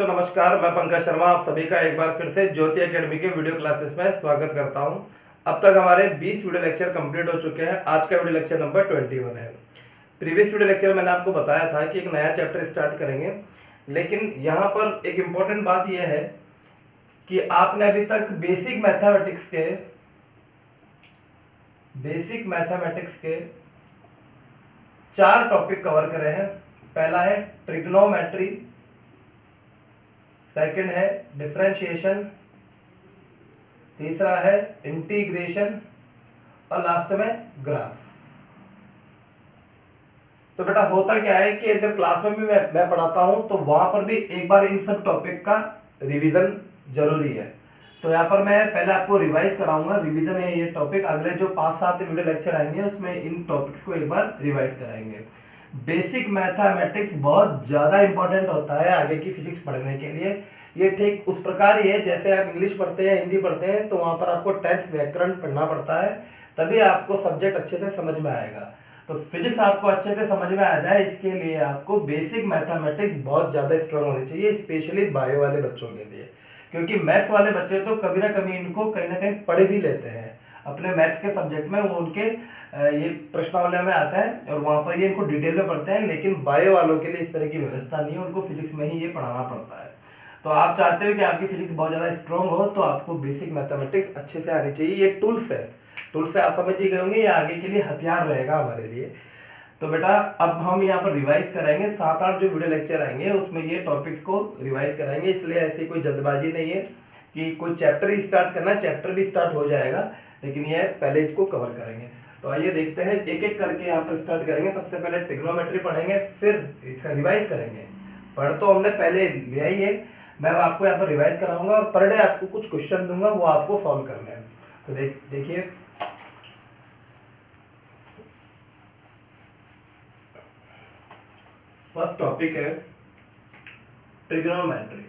तो नमस्कार, मैं पंकज शर्मा आप सभी का एक बार फिर से ज्योति एकेडमी के वीडियो क्लासेस में स्वागत करता हूं। अब तक हमारे 20 वीडियो लेक्चर कंप्लीट हो चुके हैं। आज का वीडियो लेक्चर नंबर 21 है। प्रीवियस वीडियो लेक्चर मैंने आपको बताया था कि एक नया चैप्टर स्टार्ट करेंगे, लेकिन यहाँ पर एक इम्पोर्टेंट बात यह है कि आपने अभी तक बेसिक मैथमेटिक्स के 4 टॉपिक कवर करे हैं। पहला है ट्रिग्नोमेट्री, सेकंड है डिफरेंशिएशन, तीसरा है इंटीग्रेशन और लास्ट में ग्राफ। तो बेटा होता क्या है कि अगर क्लास में भी मैं पढ़ाता हूं तो वहां पर भी एक बार इन सब टॉपिक का रिवीजन जरूरी है। तो यहाँ पर मैं पहले आपको रिवाइज कराऊंगा। रिवीजन है ये टॉपिक, अगले जो 5-7 वीडियो लेक्चर आएंगे उसमें इन टॉपिक्स को एक बार रिवाइज कराएंगे। बेसिक मैथमेटिक्स बहुत ज्यादा इंपॉर्टेंट होता है आगे की फिजिक्स पढ़ने के लिए। ये ठीक उस प्रकार ही है जैसे आप इंग्लिश पढ़ते हैं, हिंदी पढ़ते हैं, तो वहां पर आपको टेक्स्ट व्याकरण पढ़ना पड़ता है, तभी आपको सब्जेक्ट अच्छे से समझ में आएगा। तो फिजिक्स आपको अच्छे से समझ में आ जाए, इसके लिए आपको बेसिक मैथमेटिक्स बहुत ज्यादा स्ट्रांग होनी चाहिए, स्पेशली बायो वाले बच्चों के लिए। क्योंकि मैथ्स वाले बच्चे तो कभी ना कभी इनको कहीं ना कहीं पढ़ भी लेते हैं अपने मैथ्स के सब्जेक्ट में, वो उनके ये प्रश्नावली में आता है और वहां पर ये इनको डिटेल में पढ़ते हैं। लेकिन बायो वालों के लिए इस तरह की व्यवस्था नहीं है, उनको फिजिक्स में ही ये पढ़ाना पड़ता है। तो आप चाहते हो कि आपकी फिजिक्स बहुत ज्यादा स्ट्रांग हो, तो आपको बेसिक मैथमेटिक्स अच्छे से आनी चाहिए। ये टूल्स है, टूल्स से आप समझ ही गए होंगे, ये आगे के लिए हथियार रहेगा हमारे लिए। तो बेटा अब हम यहाँ पर रिवाइज कराएंगे 7-8 जो वीडियो लेक्चर आएंगे उसमें ये टॉपिक्स को रिवाइज कराएंगे। इसलिए ऐसी कोई जल्दबाजी नहीं है कि कोई चैप्टर ही स्टार्ट करना, चैप्टर भी स्टार्ट हो जाएगा, लेकिन ये पहले इसको कवर करेंगे। तो आइए देखते हैं, एक एक करके यहाँ पर स्टार्ट करेंगे। सबसे पहले ट्रिग्नोमेट्री पढ़ेंगे, फिर इसका रिवाइज करेंगे। पढ़ तो हमने पहले लिया ही है, मैं आपको यहाँ पर रिवाइज कराऊंगा और पर डे आपको कुछ क्वेश्चन दूंगा, वो आपको सॉल्व करने हैं। तो देखिए फर्स्ट टॉपिक है ट्रिग्नोमेट्री।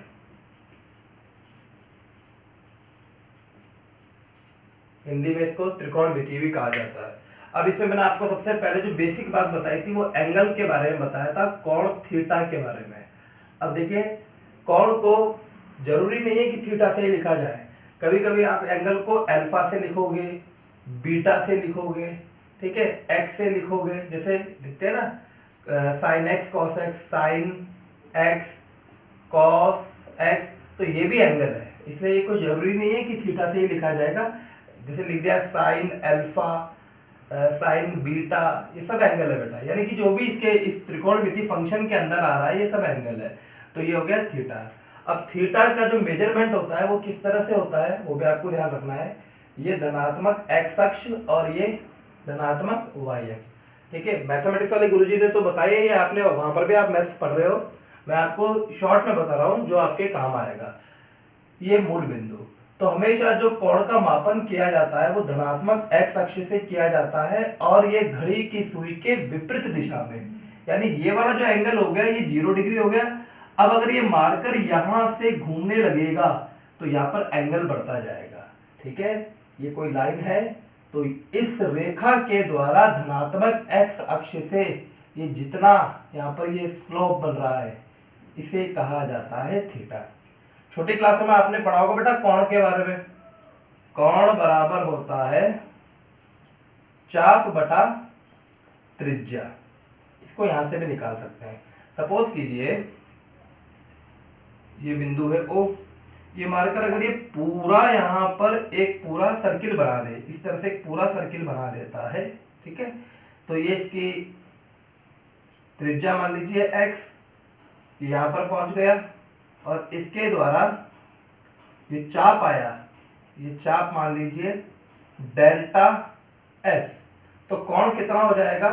हिंदी में इसको त्रिकोणमिति भी कहा जाता है। अब इसमें मैंने आपको सबसे पहले जो बेसिक बात बताई थी वो एंगल के बारे में बताया था, कोण थीटा के बारे में। अब देखिए कोण को जरूरी नहीं है कि थीटा से ही लिखा जाए, कभी कभी आप एंगल को अल्फा से लिखोगे, बीटा से लिखोगे, ठीक है, एक्स से लिखोगे, जैसे लिखते हैं ना sine x cos x, sine x cos x, तो ये भी एंगल है, इसलिए ये कोई जरूरी नहीं है कि थीटा से ही लिखा जाएगा। जैसे लिख दिया साइन अल्फा, साइन बीटा, ये सब एंगल है बेटा, यानी कि जो भी इसके इस त्रिकोणमिति फंक्शन के अंदर आ रहा है ये सब एंगल है। तो ये हो गया थीटा। अब थीटा का जो मेजरमेंट होता है वो किस तरह से होता है वो भी आपको ध्यान रखना है। ये धनात्मक एक्स अक्ष और ये धनात्मक वाई अक्ष, ठीक है। मैथमेटिक्स वाले गुरुजी ने तो बताया ही है, आपने वहां पर भी आप मैथ्स पढ़ रहे हो, मैं आपको शॉर्ट में बता रहा हूं जो आपके काम आएगा। ये मूल बिंदु, तो हमेशा जो कोण का मापन किया जाता है वो धनात्मक एक्स अक्ष से किया जाता है और ये घड़ी की सुई के विपरीत दिशा में, यानी ये वाला जो एंगल हो गया ये 0 डिग्री हो गया। अब अगर ये मार्कर यहां से घूमने लगेगा तो यहाँ पर एंगल बढ़ता जाएगा, ठीक है। ये कोई लाइन है तो इस रेखा के द्वारा धनात्मक एक्स अक्ष से ये जितना यहाँ पर ये स्लोप बन रहा है इसे कहा जाता है थीटा। छोटी क्लासों में आपने पढ़ा होगा बेटा कोण के बारे में। कोण बराबर होता है चाप बटा त्रिज्या, इसको यहां से भी निकाल सकते हैं। सपोज कीजिए ये बिंदु है O, ये मार्कर अगर ये पूरा यहाँ पर एक पूरा सर्किल बना दे, इस तरह से एक पूरा सर्किल बना देता है, ठीक है, तो ये इसकी त्रिज्या मान लीजिए x, यहाँ पर पहुंच गया और इसके द्वारा ये चाप आया, ये चाप मान लीजिए डेल्टा s, तो कोण कितना हो जाएगा,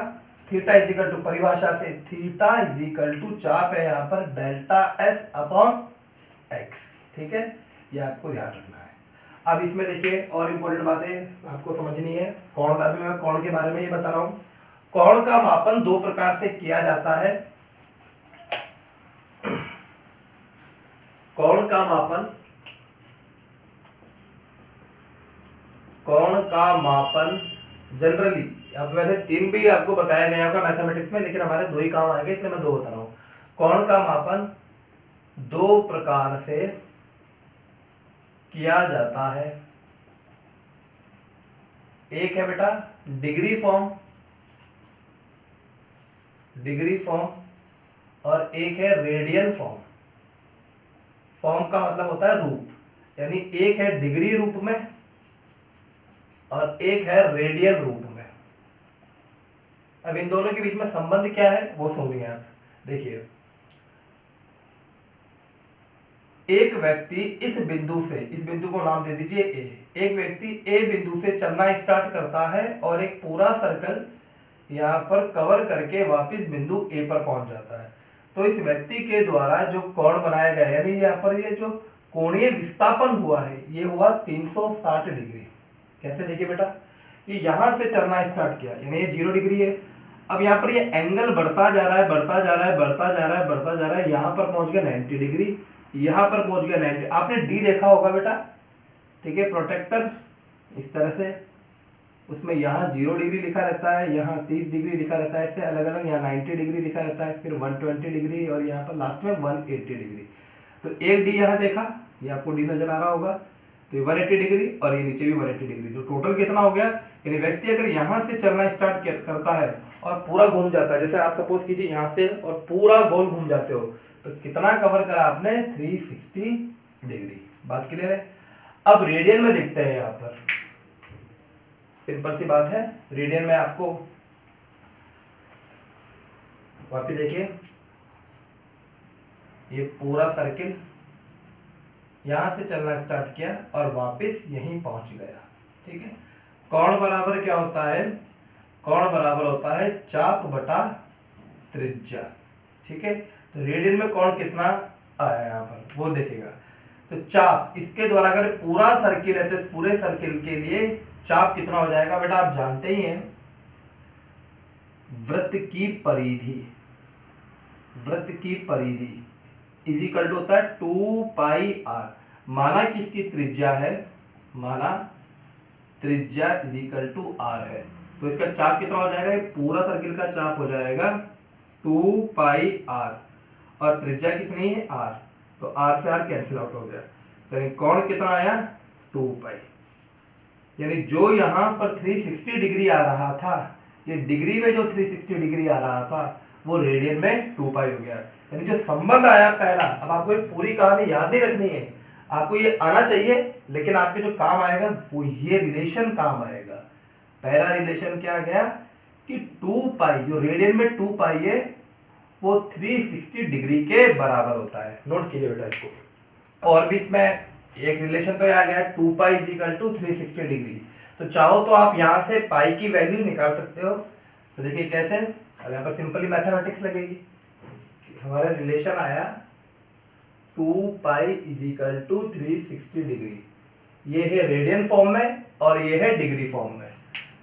थीटा इजिकल टू, परिभाषा से थीटा इजिकल टू चाप है यहाँ पर डेल्टा s अपॉन x, ठीक है, ये आपको ध्यान रखना है। अब इसमें देखिए और इंपॉर्टेंट बातें आपको समझनी है। कोण, अभी मैं कोण के बारे में ये बता रहा हूं। कोण का मापन 2 प्रकार से किया जाता है। कोण का मापन जनरली, अब वैसे 3 भी आपको बताया गया होगा मैथमेटिक्स में, लेकिन हमारे 2 ही काम आएंगे इसलिए मैं 2 बता रहा हूं। कोण का मापन दो प्रकार से किया जाता है। एक है बेटा डिग्री फॉर्म, और एक है रेडियल फॉर्म। फॉर्म का मतलब होता है रूप, यानी एक है डिग्री रूप में और एक है रेडियल रूप में। अब इन दोनों के बीच में संबंध क्या है वो सुनिए आप। देखिए, एक व्यक्ति इस बिंदु को नाम दे दीजिए ए। एक व्यक्ति ए बिंदु से चलना स्टार्ट करता है और एक पूरा सर्कल यहाँ पर कवर करके वापस बिंदु ए पर पहुंच जाता है। तो इस व्यक्ति के द्वारा जो कोण बनाया गया, यानी यहाँ पर ये जो कोणीय विस्थापन हुआ है ये हुआ 360 डिग्री। कैसे? देखिए बेटा, ये यहां से चलना स्टार्ट किया, यानी ये 0 डिग्री है। अब यहाँ पर ये एंगल बढ़ता जा रहा है, बढ़ता जा रहा है, बढ़ता जा रहा है, बढ़ता जा रहा है, यहाँ पर पहुंच गया 90 डिग्री, यहाँ पर पहुंच गया 90। आपने डी देखा होगा बेटा, ठीक है, प्रोटेक्टर इस तरह से, उसमें यहाँ 0 डिग्री लिखा रहता है, यहाँ 30 डिग्री लिखा रहता है, इससे अलग अलग यहाँ 90 डिग्री लिखा रहता है, फिर 120 डिग्री और यहाँ पर लास्ट में 180 डिग्री। तो एक डी यहाँ देखा, ये आपको डी नजर आ रहा होगा, तो ये 180 डिग्री और ये नीचे भी 180 डिग्री। तो टोटल कितना हो गया? यानी व्यक्ति अगर यहाँ से चलना स्टार्ट करता है और पूरा घूम जाता है, जैसे आप सपोज कीजिए यहाँ से और पूरा गोल घूम जाते हो, तो कितना कवर करा आपने? 360 डिग्री। बात क्लियर है? अब रेडियन में देखते हैं, यहाँ पर सिंपल सी बात है। रेडियन में आपको वापिस देखिए, ये पूरा सर्किल यहां से चलना स्टार्ट किया और वापस यहीं पहुंच गया, ठीक है। कोण बराबर क्या होता है? कोण बराबर होता है चाप बटा त्रिज्या, ठीक है। तो रेडियन में कोण कितना आया यहाँ पर वो देखेगा। तो चाप, इसके द्वारा अगर पूरा सर्किल है तो इस पूरे सर्किल के लिए चाप कितना हो जाएगा बेटा? आप जानते ही हैं, वृत्त की परिधि इज इक्वल टू होता है 2 पाई आर। माना किसकी त्रिज्या है? माना त्रिज्या इज इक्वल टू आर है, तो इसका चाप कितना हो जाएगा? पूरा सर्किल का चाप हो जाएगा 2 पाई आर, और त्रिज्या कितनी है? आर। तो आर से आर कैंसिल आउट हो गया, तो कोण कितना आया? 2 पाई। यानी जो यहां पर 360 डिग्री आ रहा था, ये डिग्री में जो 360 डिग्री आ रहा था वो रेडियन में 2 पाई हो गया। यानी जो संबंध आया पहला, अब आपको ये पूरी कहानी याद नहीं रखनी है, आपको ये आना चाहिए, लेकिन आपके जो काम आएगा वो ये रिलेशन काम आएगा। पहला रिलेशन क्या गया कि 2 पाई, जो रेडियन में 2 पाई है वो 360 डिग्री के बराबर होता है। नोट कीजिए बेटा इसको। और भी इसमें एक रिलेशन तो आ गया 2 pi is equal to 360 degree. तो चाहो तो आप यहां से पाई की वैल्यू निकाल सकते हो। तो देखिए कैसे, अब यहाँ पर सिंपली मैथमेटिक्स लगेगी। हमारा रिलेशन आया 2 pi is equal to 360 degree, ये है रेडियन फॉर्म में और ये है डिग्री फॉर्म में।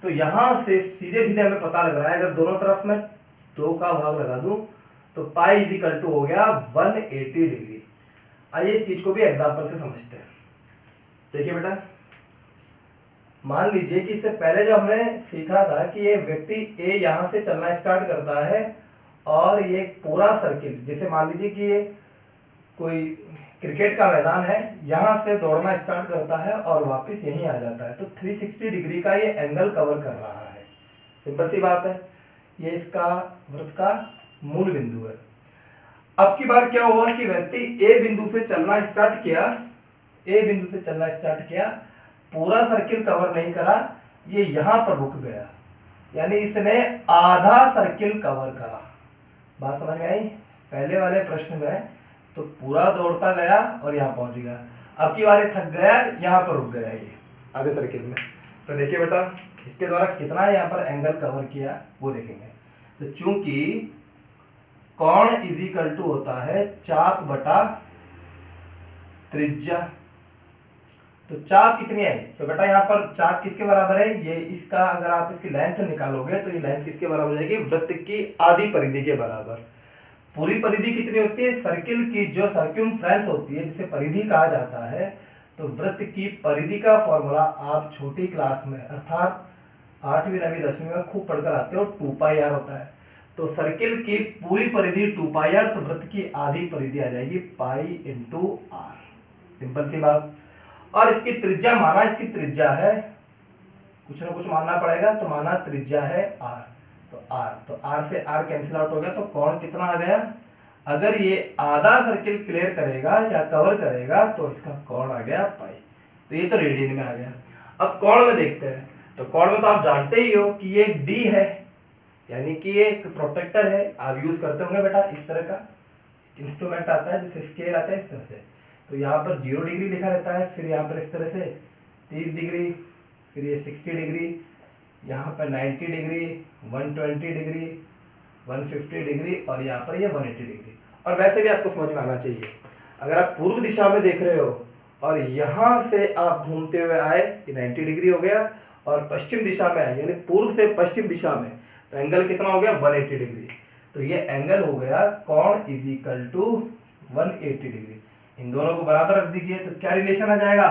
तो यहां से सीधे सीधे हमें पता लग रहा है, अगर दोनों तरफ में 2 का भाग लगा दूं तो पाई इज इक्वल टू हो गया 180 डिग्री। आइए इस चीज को भी एग्जांपल से समझते हैं। देखिए बेटा, मान लीजिए कि इससे पहले जो हमने सीखा था कि ये व्यक्ति ए यहां से चलना स्टार्ट करता है और ये पूरा सर्किल, जैसे मान लीजिए कि ये कोई क्रिकेट का मैदान है, यहां से दौड़ना स्टार्ट करता है और वापस यहीं आ जाता है, तो 360 डिग्री का ये एंगल कवर कर रहा है। सिंपल सी बात है, ये इसका वृत्त का मूल बिंदु है। अब की बार क्या हुआ कि व्यक्ति ए बिंदु से चलना स्टार्ट किया, पूरा सर्किल कवर नहीं करा, ये यहां पर रुक गया, यानी इसने आधा सर्किल कवर करा। बात समझ में आई? पहले वाले प्रश्न में तो पूरा दौड़ता गया और यहां पहुंच गया, अब की बार थक गया, यहां पर रुक गया ये आधे सर्किल में। तो देखिए बेटा, इसके द्वारा कितना यहाँ पर एंगल कवर किया वो देखेंगे। तो चूंकि कोण इज इक्वल टू होता है चाप बटा त्रिज्या, तो चाप कितनी आई? तो बेटा यहाँ पर चाप किसके बराबर है? ये इसका, अगर आप इसकी लेंथ निकालोगे तो ये लेंथ किसके बराबर हो जाएगी? वृत्त की आधी परिधि के बराबर। पूरी परिधि कितनी होती है? सर्किल की जो सर्क्यूमफ्रेंस होती है, जिसे परिधि कहा जाता है, तो वृत्त की परिधि का फॉर्मूला आप छोटी क्लास में अर्थात 8वीं 9वीं 10वीं में खूब पढ़कर आते हो, 2 पाई आर होता है। तो सर्किल की पूरी परिधि 2 पाई आर, तो वृत्त की आधी परिधि आ जाएगी पाई इंटू आर। सिंपल सी बात। और इसकी त्रिज्या माना, इसकी त्रिज्या है, कुछ ना कुछ मानना पड़ेगा, तो माना त्रिज्या है आर, तो आर से आर कैंसिल आउट हो गया, तो कोण कितना आ गया, अगर ये आधा सर्किल क्लियर करेगा या कवर करेगा तो इसका कोण आ गया पाई। तो ये तो रेडियन में आ गया। अब कोण में देखते हैं, तो कोण में तो आप जानते ही हो कि ये डी है, यानी कि ये एक प्रोटेक्टर है, आप यूज करते होंगे बेटा, इस तरह का इंस्ट्रूमेंट आता है जिससे स्केल आता है इस तरह से। तो यहाँ पर 0 डिग्री लिखा रहता है, फिर यहाँ पर इस तरह से 30 डिग्री, फिर ये 60 डिग्री, यहाँ पर 90 डिग्री, 120 डिग्री, 150 डिग्री, और यहाँ पर ये 180 डिग्री। और वैसे भी आपको समझ में आना चाहिए, अगर आप पूर्व दिशा में देख रहे हो और यहाँ से आप घूमते हुए आए, ये 90 डिग्री हो गया, और पश्चिम दिशा में आए यानी पूर्व से पश्चिम दिशा में, तो एंगल कितना हो गया 180 डिग्री। तो ये एंगल हो गया कोण इज इक्वल टू 180 डिग्री। इन दोनों को बराबर रख दीजिए, तो क्या रिलेशन आ जाएगा,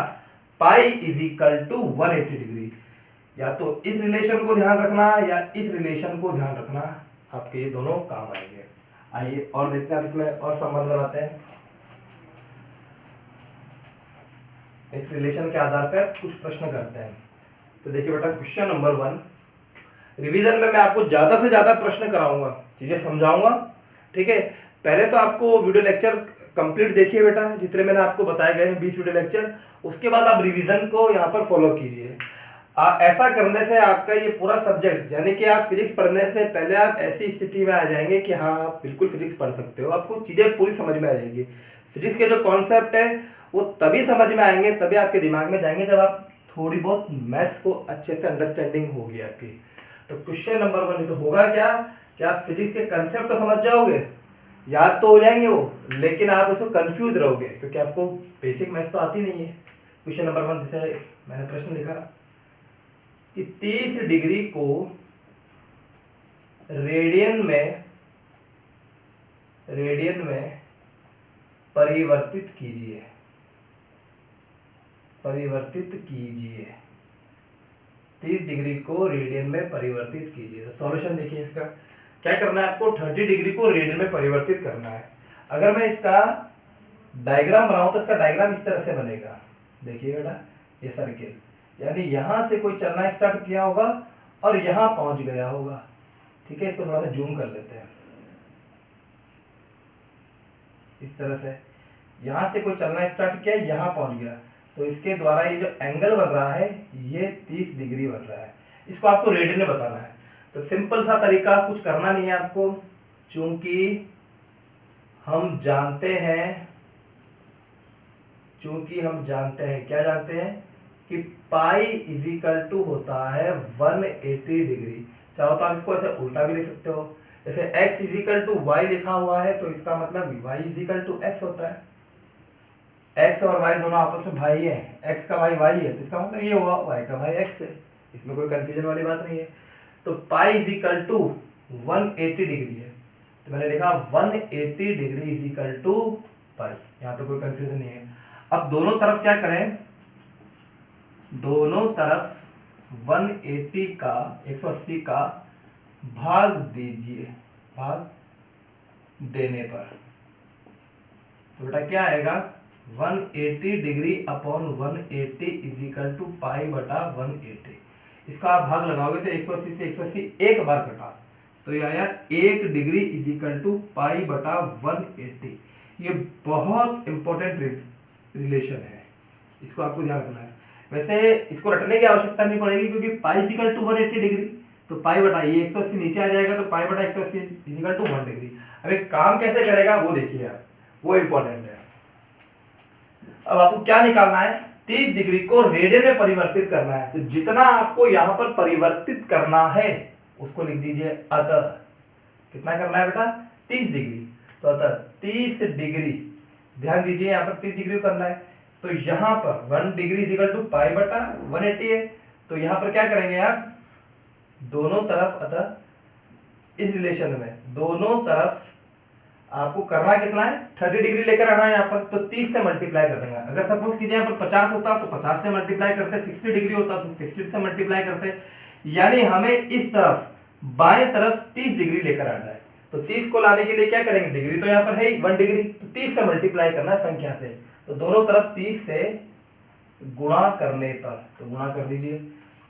pi is equal to 180 degree. या तो इस रिलेशन को ध्यान रखना या इस रिलेशन को ध्यान रखना, आपके ये दोनों काम आएंगे। आइए और देखते हैं, अब इसमें और संबंध बनाते हैं। इस रिलेशन के आधार पर कुछ प्रश्न करते हैं। तो देखिए बेटा, क्वेश्चन नंबर 1, रिवीजन में मैं आपको ज्यादा से ज्यादा प्रश्न कराऊंगा, चीजें समझाऊंगा, ठीक है। पहले तो आपको वीडियो लेक्चर कंप्लीट देखिए बेटा, जितने मैंने आपको बताए गए हैं 20 वीडियो लेक्चर, उसके बाद आप रिवीजन को यहाँ पर फॉलो कीजिए। ऐसा करने से आपका ये पूरा सब्जेक्ट, यानी कि आप फिजिक्स पढ़ने से पहले आप ऐसी स्थिति में आ जाएंगे कि हाँ आप बिल्कुल फिजिक्स पढ़ सकते हो, आपको चीजें पूरी समझ में आ जाएगी। फिजिक्स के जो कॉन्सेप्ट है वो तभी समझ में आएंगे, तभी आपके दिमाग में जाएंगे जब आप थोड़ी बहुत मैथ्स को अच्छे से अंडरस्टैंडिंग होगी आपकी। तो क्वेश्चन नंबर 1 तो होगा क्या, कि आप फिजिक्स के कंसेप्ट तो समझ जाओगे, याद तो हो जाएंगे वो, लेकिन आप उसको कंफ्यूज रहोगे क्योंकि आपको बेसिक मैथ्स तो आती नहीं है। क्वेश्चन नंबर 1 जैसे मैंने प्रश्न लिखा कि 30 डिग्री को रेडियन में परिवर्तित कीजिए, 30 डिग्री को रेडियन में परिवर्तित कीजिए। तो सॉल्यूशन देखिए, इसका क्या करना है आपको, 30 डिग्री को रेडियन में परिवर्तित करना है। अगर मैं इसका डायग्राम बनाऊं तो इसका डायग्राम इस तरह से बनेगा, देखिए बेटा, ये सर्किल, यानी यहां से कोई चलना स्टार्ट किया होगा और यहां पहुंच गया होगा, ठीक है। इसको थोड़ा सा जूम कर लेते हैं, इस तरह से यहां से कोई चलना स्टार्ट किया, यहां पहुंच गया, तो इसके द्वारा ये जो एंगल बन रहा है ये 30 डिग्री बन रहा है। इसको आपको रेडियन में बताना है। तो सिंपल सा तरीका, कुछ करना नहीं है आपको, चूंकि हम जानते हैं क्या जानते हैं कि पाई इज इक्वल टू होता है 180 डिग्री। चाहो तो आप इसको ऐसे उल्टा भी लिख सकते हो, जैसे x is equal to Y लिखा हुआ है तो इसका मतलब y is equal to X होता है। x और y दोनों आपस में भाई है, x का भाई y है, तो इसका मतलब ये हुआ y का भाई x है, इसमें कोई कंफ्यूजन वाली बात नहीं है। तो pi is equal to 180 degree है, तो मैंने लिखा 180 degree is equal to pi, यहाँ तो कोई कंफ्यूजन नहीं है। अब दोनों तरफ क्या करें, दोनों तरफ 180 का भाग दीजिए, भाग देने पर तो बेटा क्या आएगा, 180 degree upon 180 is equal to pi बटा 180। इसका आप भाग लगाओगे तो 180 से 180 एक बार कटा, तो ये आया 1 degree is equal to pi बटा 180। ये बहुत इंपॉर्टेंट रिलेशन है, इसको आपको ध्यान रखना है। वैसे इसको रटने की आवश्यकता नहीं पड़ेगी क्योंकि pi is equal to 180 degree, तो पाई बटा ये 180 नीचे आ जाएगा, तो पाई बटा 180 इज इक्वल टू 1 डिग्री। अब एक काम कैसे करेगा वो देखिए आप, वो इंपॉर्टेंट है। अब आपको क्या निकालना है, 30 डिग्री को रेडियन में परिवर्तित करना है, तो जितना आपको यहाँ पर परिवर्तित करना है उसको लिख दीजिए अतः, कितना करना है बेटा 30 डिग्री, तो अतः 30 डिग्री, ध्यान दीजिए यहाँ पर 30 डिग्री करना है, तो यहाँ पर 1 degree is equal to pi बटा 180 है, तो यहाँ पर क्या करेंगे आप, दोनों तरफ, अतः इस रिलेशन में दोनों तरफ आपको करना कितना है, 30 डिग्री लेकर आना है यहाँ पर, तो 30 से मल्टीप्लाई कर देंगे। अगर सपोज कीजिए यहाँ पर 50 होता तो 50 से मल्टीप्लाई करते, 60 डिग्री होता तो 60 से मल्टीप्लाई करते, यानी हमें इस तरफ बाएं तरफ 30 डिग्री लेकर आना है। तो 30 को लाने के लिए क्या करेंगे, डिग्री तो यहाँ पर है ही 1 डिग्री, तो 30 से मल्टीप्लाई करना है संख्या से। तो दोनों तरफ 30 से गुणा करने पर, तो गुणा कर दीजिए,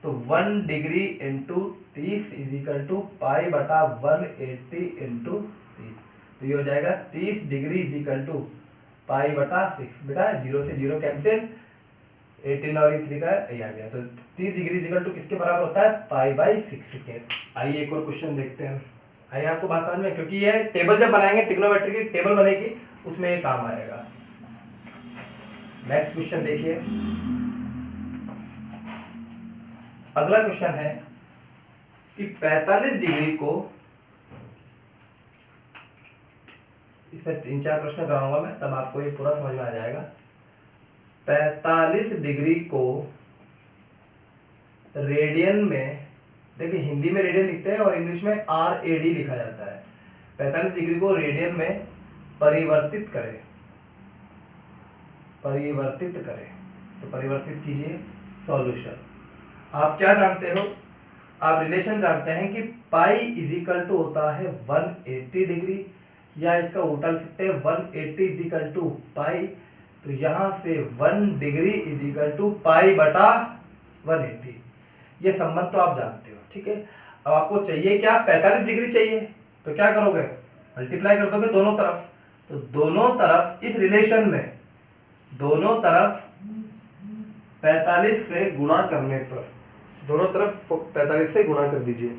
तो 1 degree into 30 is equal to pi बटा 180 इंटू 30। तो ये हो जाएगा 30 degree is equal to pi बटा 6। बेटा 0 से 0 कैंसिल, 18 और 3 का ये आ गया। तो 30 डिग्री इज इक्वल टू किसके बराबर होता है, पाई बाई 6 के। आइए एक और क्वेश्चन देखते हैं। आइए आपको बात समझ में, क्योंकि ये टेबल जब बनाएंगे, ट्रिग्नोमेट्री की टेबल बनेगी, उसमें ये काम आएगा। नेक्स्ट क्वेश्चन देखिए। अगला क्वेश्चन है कि 45 डिग्री को, इसमें 3-4 प्रश्न कराऊंगा मैं, तब आपको ये पूरा समझ में आ जाएगा। 45 डिग्री को रेडियन में, देखिए हिंदी में रेडियन लिखते हैं और इंग्लिश में RAD लिखा जाता है। 45 डिग्री को रेडियन में परिवर्तित करें, तो परिवर्तित कीजिए। सॉल्यूशन, आप क्या जानते हो, आप रिलेशन जानते हैं कि पाई इज इक्वल टू होता है 180 डिग्री, या इसका उल्टा लिख सकते हैं 180 इज इक्वल टू पाई। तो यहां से 1 degree is equal to pi बटा 180। ये संबंध तो आप जानते हो, ठीक है। अब आपको चाहिए क्या, 45 डिग्री चाहिए, तो क्या करोगे, मल्टीप्लाई कर दोगे दोनों तरफ। तो दोनों तरफ इस रिलेशन में, दोनों तरफ 45 से गुणा करने पर, दोनों तरफ 45 से गुणा कर दीजिए।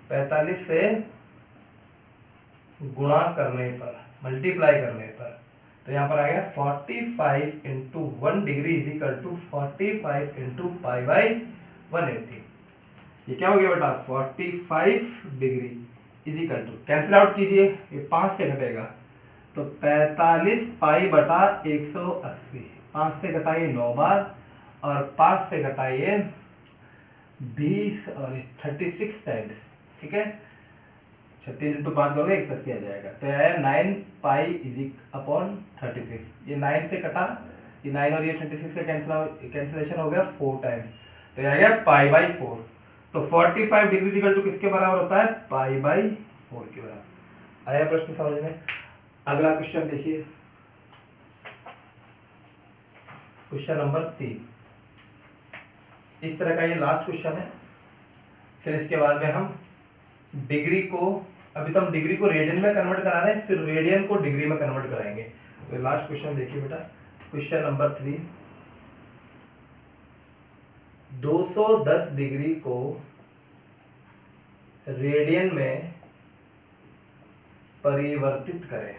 45 से गुणा करने पर, मल्टीप्लाई करने पर, तो यहाँ पर आ गया 45 into 1 degree is equal to 45 into pi by 180। ये क्या हो गया बेटा, 45 degree is equal to, cancel out कीजिए, ये 5 से घटेगा, तो 45 पाई बटा 180। 5 से घटाइए 9 बार, और 5 से घटाइए 20 और 36 टाइम्स, ठीक है। 36 इंटू 5 करोगे 180 आ जाएगा। तो आया 9 पाई इज अपॉन 36। ये 9 से कटा, ये 9 और ये 36 का कैंसिलेशन हो गया 4 टाइम्स, तो ये आ गया पाई बाई 4। तो 45 डिग्री इक्वल टू किसके बराबर होता है, पाई बाई 4 के बराबर। आया प्रश्न समझ में। अगला क्वेश्चन देखिए, क्वेश्चन नंबर 3। इस तरह का ये लास्ट क्वेश्चन है। फिर इसके बाद में हम डिग्री को, अभी तो हम डिग्री को रेडियन में कन्वर्ट करा रहे हैं, फिर रेडियन को डिग्री में कन्वर्ट कराएंगे। तो लास्ट क्वेश्चन देखिए बेटा, क्वेश्चन नंबर 3। 210 डिग्री को रेडियन में परिवर्तित करें।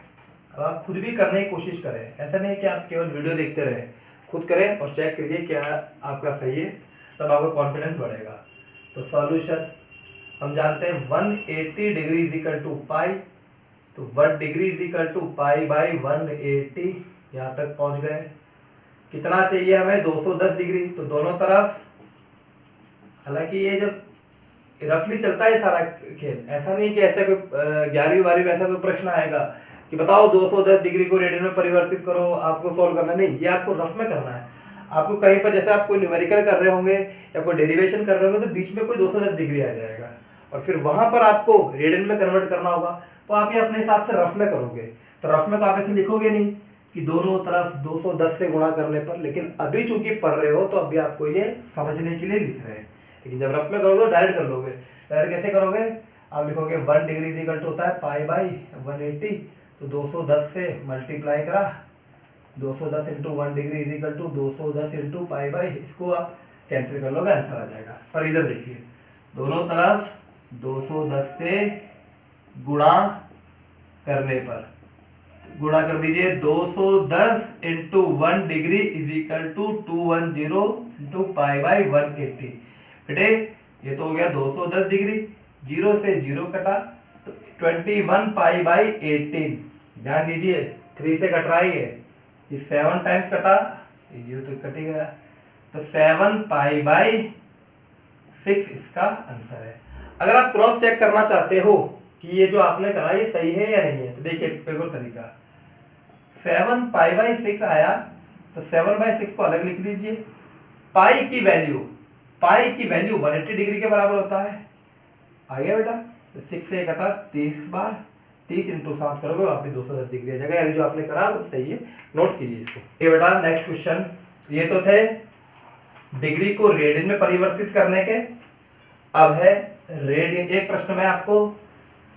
अब आप खुद भी करने की कोशिश करें, ऐसा नहीं कि आप केवल वीडियो देखते रहे, खुद करें और चेक करिए क्या आपका सही है, तब आपका कॉन्फिडेंस बढ़ेगा। तो सॉल्यूशन हम जानते हैं 180 degree is equal to pi, तो 1 degree is equal to pi by 180। यहाँ तक पहुंच गए। कितना चाहिए हमें, 210 डिग्री। तो दोनों तरफ, हालांकि ये जब रफली चलता है सारा खेल, ऐसा नहीं कि ऐसा कोई 11वीं 12वीं में ऐसा कोई प्रश्न आएगा कि बताओ 210 डिग्री को रेडियन में परिवर्तित करो, आपको सॉल्व करना, नहीं, ये आपको रफ में करना है। आपको कहीं पर जैसे आप कोई न्यूमेरिकल कर रहे होंगे या कोई डेरिवेशन कर रहे होंगे, तो बीच में कोई 210 डिग्री आ जाएगा और फिर वहां पर आपको रेडियन में कन्वर्ट करना होगा, तो आप ये अपने हिसाब से रफ में करोगे। तो रफ में तो आप ऐसे लिखोगे नहीं कि दोनों तरफ 210 से गुणा करने पर, लेकिन अभी चूंकि पढ़ रहे हो तो अभी आपको ये समझने के लिए लिख रहे हैं। लेकिन जब रफ में करोगे तो डायरेक्ट कर लोगे। डायरेक्ट कैसे करोगे, आप लिखोगे 1 डिग्री इज इक्वल टू होता है पाई बाई 180, तो 210 से मल्टीप्लाई करा, 210 into 1 degree is equal to 210 into pi by, इसको आप कैंसिल कर लोगे, आंसर आ जाएगा। पर इधर देखिए, दोनों तरफ 210 से गुणा करने पर, गुणा कर दीजिए, 210 into 1 degree is equal to 210 into pi by 180। बेटे ये तो हो गया 210 डिग्री, 0 से 0 कटा, तो 21 पाई बाई 18। ध्यान दीजिए 3 से कट रहा है, ये 7 टाइम्स कटा, ये 0 तो कट ही गया, तो 7 पाई बाई 6 इसका आंसर है। अगर आप क्रॉस चेक करना चाहते हो कि ये जो आपने करा ये सही है या नहीं है, तो देखिए एक और तरीका, 7 पाई बाई 6 आया, तो 7 बाई 6 को अलग लिख लीजिए। पाई की वैल्यू 180 डिग्री के बराबर होता है, आ गया बेटा। तो 6 से कटा 30 बार, 30 इंटू 7 करोगे वापस 210 डिग्री आ जाएगा, यानी जो आपने करा वो सही है, नोट कीजिए इसको। ये बेटा नेक्स्ट क्वेश्चन, ये तो थे डिग्री को रेडियन में परिवर्तित करने के। अब है रेडियन, एक प्रश्न में आपको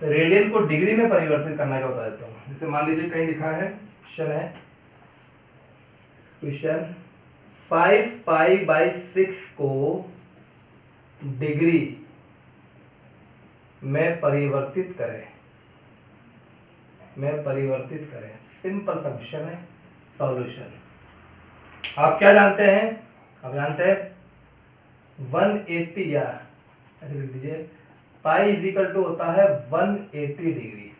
रेडियन को डिग्री में परिवर्तित करने का बता देता हूँ। जैसे मान लीजिए कहीं लिखा है, क्वेश्चन है, क्वेश्चन 5 पाई बाई 6 को डिग्री में परिवर्तित करें, सिंपल सा क्वेश्चन है। सॉल्यूशन आप क्या जानते हैं, आप जानते हैं 180, या ऐसे लिख दीजिए पाई इज इक्वल टू होता है 180 डिग्री।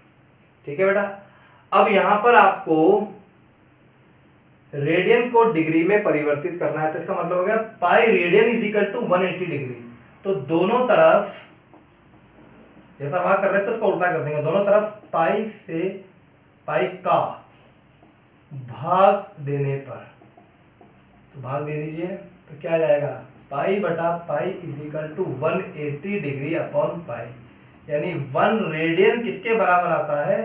ठीक है बेटा। अब यहां पर आपको रेडियन को डिग्री में परिवर्तित करना है, तो इसका मतलब हो गया pi radian is equal to 180 degree. तो दोनों तरफ जैसा वहां कर रहे थे तो उसको उल्टा कर देंगे, दोनों तरफ पाई से पाई का भाग देने पर, तो भाग दे दीजिए, तो क्या जाएगा पाई बटा pi is equal to 180 degree upon pi, यानी 1 रेडियन किसके बराबर आता है,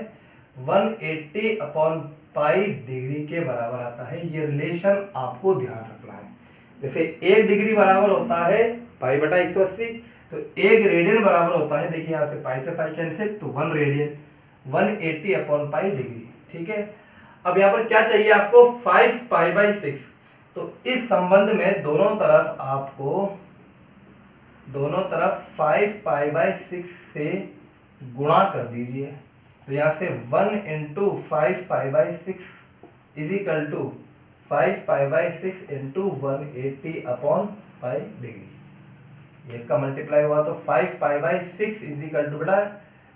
180 अपॉन पाई डिग्री के बराबर आता है। ये रिलेशन आपको ध्यान रखना है। जैसे 1 डिग्री बराबर होता है पाई बटा 180, तो 1 रेडियन बराबर होता है, देखिए यहाँ से पाई कैंसिल, तो 1 रेडियन 180 अपॉन पाई डिग्री। ठीक है। अब यहाँ पर क्या चाहिए आपको, 5 पाई बाई 6। तो इस संबंध में दोनों तरफ आपको 5 पाई बाई 6 से गुणा कर दीजिए। तो यहाँ से 1 into 5 pi by 6 is equal to 5 pi by 6 into 180 upon pi degree. ये इसका मल्टीप्लाई हुआ तो 5 pi by 6 is equal to, बेटा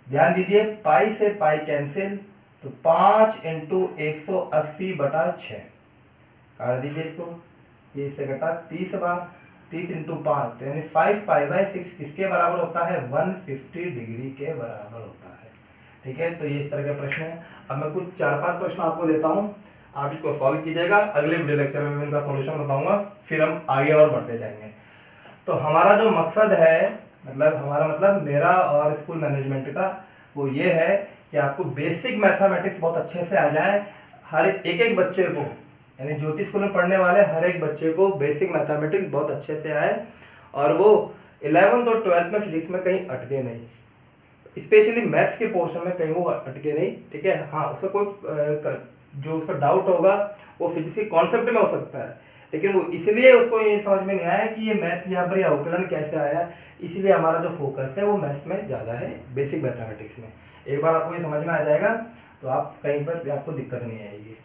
ध्यान दीजिए पाई से पाई कैंसिल, तो 5 इंटू 180 बटा 6 काट दीजिए इसको, ये इससे कटा 30 बार, 30 इंटू 5, तो यानी 5 पाई बाई 6 किसके बराबर होता है, 150 डिग्री के बराबर होता है। ठीक है। तो ये इस तरह का प्रश्न है। अब मैं कुछ 4-5 प्रश्न आपको देता हूँ, आप इसको सॉल्व कीजिएगा। अगले वीडियो लेक्चर में मैं इनका सॉल्यूशन बताऊंगा, फिर हम आगे और बढ़ते जाएंगे। तो हमारा जो मकसद है, मतलब हमारा मतलब मेरा और स्कूल मैनेजमेंट का, वो ये है कि आपको बेसिक मैथमेटिक्स बहुत अच्छे से आ जाए। हर एक बच्चे को, यानी ज्योति स्कूल में पढ़ने वाले हर एक बच्चे को बेसिक मैथमेटिक्स बहुत अच्छे से आए, और वो 11th और 12th में फिजिक्स में कहीं अटके नहीं, स्पेशली मैथ्स के पोर्शन में कहीं वो अटके नहीं। ठीक है। हाँ, उसका कोई जो उसका डाउट होगा वो फिजिक्स के कॉन्सेप्ट में हो सकता है, लेकिन वो इसलिए उसको ये समझ में नहीं आया कि ये मैथ्स यहाँ पर अवकलन कैसे आया, इसलिए हमारा जो फोकस है वो मैथ्स में ज़्यादा है, बेसिक मैथमेटिक्स में। एक बार आपको ये समझ में आ जाएगा तो आप कहीं पर भी आपको दिक्कत नहीं आएगी।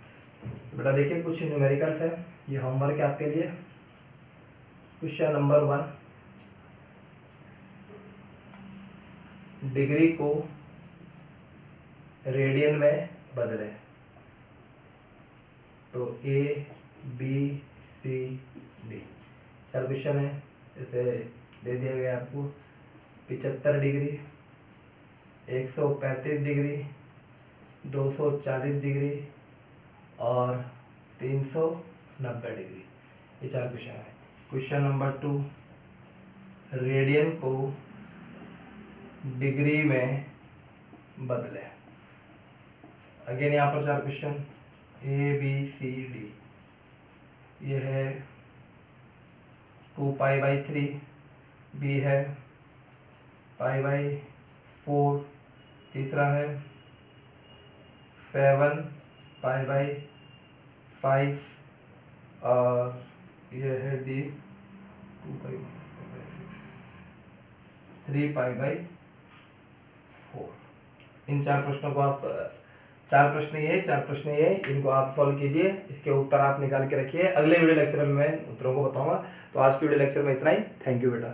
तो बेटा देखिए कुछ न्यूमेरिकल्स है, ये होमवर्क है आपके लिए। क्वेश्चन नंबर 1, डिग्री को रेडियन में बदलें। तो A B C D 4 question है। जैसे दे दिया गया आपको 75 डिग्री, 135 डिग्री, 240 डिग्री और 390 डिग्री, ये 4 क्वेश्चन है। क्वेश्चन नंबर 2, रेडियन को डिग्री में बदलें। अगेन यहाँ पर 4 question, A B C D। ये है 2 पाई बाई 3, B है पाई बाई 4, तीसरा है 7 पाई बाई 5, और ये है D 2 पाई 3 पाई बाई 4। इन 4 प्रश्नों को आप 4 प्रश्न ये, 4 प्रश्न ये, इनको आप सॉल्व कीजिए, इसके उत्तर आप निकाल के रखिए। अगले वीडियो लेक्चर में मैं उत्तरों को बताऊंगा। तो आज की वीडियो लेक्चर में इतना ही। थैंक यू बेटा।